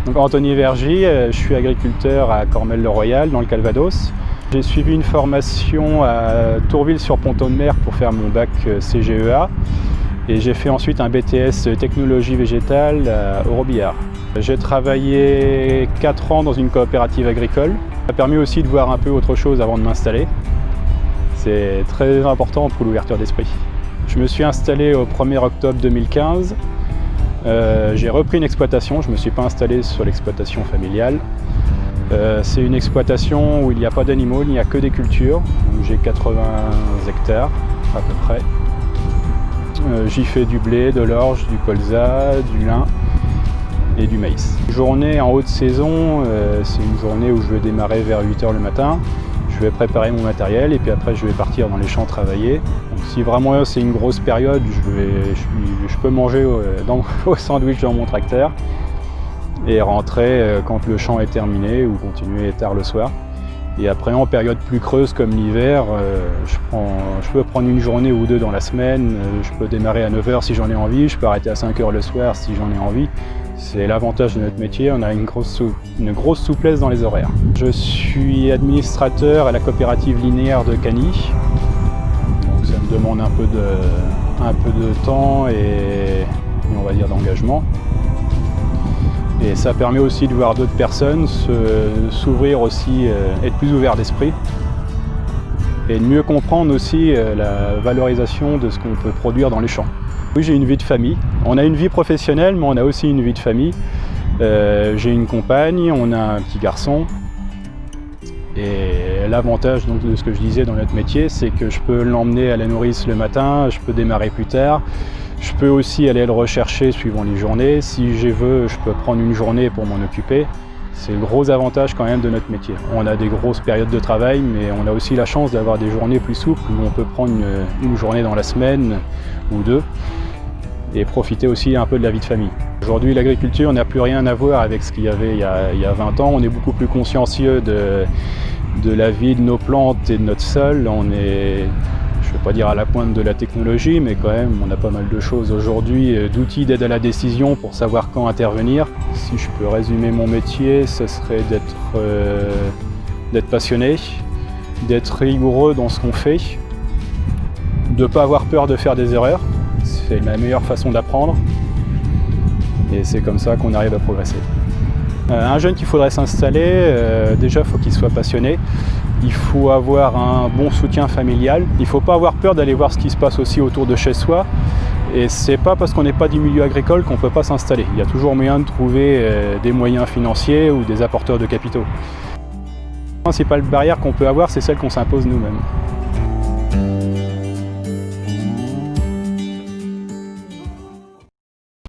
Donc Anthony Vergy, je suis agriculteur à Cormelles-le-Royal dans le Calvados. J'ai suivi une formation à Tourville-sur-Ponton-de-Mer pour faire mon bac CGEA et j'ai fait ensuite un BTS technologie végétale à Robillard. J'ai travaillé 4 ans dans une coopérative agricole. Ça m'a permis aussi de voir un peu autre chose avant de m'installer. C'est très important pour l'ouverture d'esprit. Je me suis installé au 1er octobre 2015. J'ai repris une exploitation, je ne me suis pas installé sur l'exploitation familiale. C'est une exploitation où il n'y a pas d'animaux, il n'y a que des cultures. J'ai 80 hectares à peu près. J'y fais du blé, de l'orge, du colza, du lin et du maïs. Une journée en haute saison, c'est une journée où je vais démarrer vers 8 h le matin. Je vais préparer mon matériel et puis après je vais partir dans les champs travailler. Donc, si vraiment c'est une grosse période, je peux manger au sandwich dans mon tracteur et rentrer quand le champ est terminé ou continuer tard le soir. Et après en période plus creuse comme l'hiver, je peux prendre une journée ou deux dans la semaine. Je peux démarrer à 9 h si j'en ai envie, je peux arrêter à 5 h le soir si j'en ai envie. C'est l'avantage de notre métier, on a une grosse souplesse dans les horaires. Je suis administrateur à la coopérative linéaire de Cagny. Donc ça me demande un peu de temps et on va dire d'engagement. Et ça permet aussi de voir d'autres personnes, s'ouvrir aussi, être plus ouvert d'esprit. Et de mieux comprendre aussi la valorisation de ce qu'on peut produire dans les champs. Oui, j'ai une vie de famille. On a une vie professionnelle, mais on a aussi une vie de famille. J'ai une compagne, on a un petit garçon. Et l'avantage donc, de ce que je disais dans notre métier, c'est que je peux l'emmener à la nourrice le matin, je peux démarrer plus tard. Je peux aussi aller le rechercher suivant les journées. Si je veux, je peux prendre une journée pour m'en occuper. C'est le gros avantage quand même de notre métier. On a des grosses périodes de travail, mais on a aussi la chance d'avoir des journées plus souples où on peut prendre une journée dans la semaine ou deux et profiter aussi un peu de la vie de famille. Aujourd'hui, l'agriculture n'a plus rien à voir avec ce qu'il y avait il y a 20 ans. On est beaucoup plus consciencieux de la vie de nos plantes et de notre sol. On est, je ne vais pas dire à la pointe de la technologie, mais quand même, on a pas mal de choses aujourd'hui, d'outils d'aide à la décision pour savoir quand intervenir. Si je peux résumer mon métier, ce serait d'être passionné, d'être rigoureux dans ce qu'on fait, de ne pas avoir peur de faire des erreurs. C'est la meilleure façon d'apprendre et c'est comme ça qu'on arrive à progresser. Un jeune qu'il faudrait s'installer, déjà il faut qu'il soit passionné, il faut avoir un bon soutien familial, il ne faut pas avoir peur d'aller voir ce qui se passe aussi autour de chez soi et c'est pas parce qu'on n'est pas du milieu agricole qu'on ne peut pas s'installer. Il y a toujours moyen de trouver des moyens financiers ou des apporteurs de capitaux. La principale barrière qu'on peut avoir, c'est celle qu'on s'impose nous-mêmes.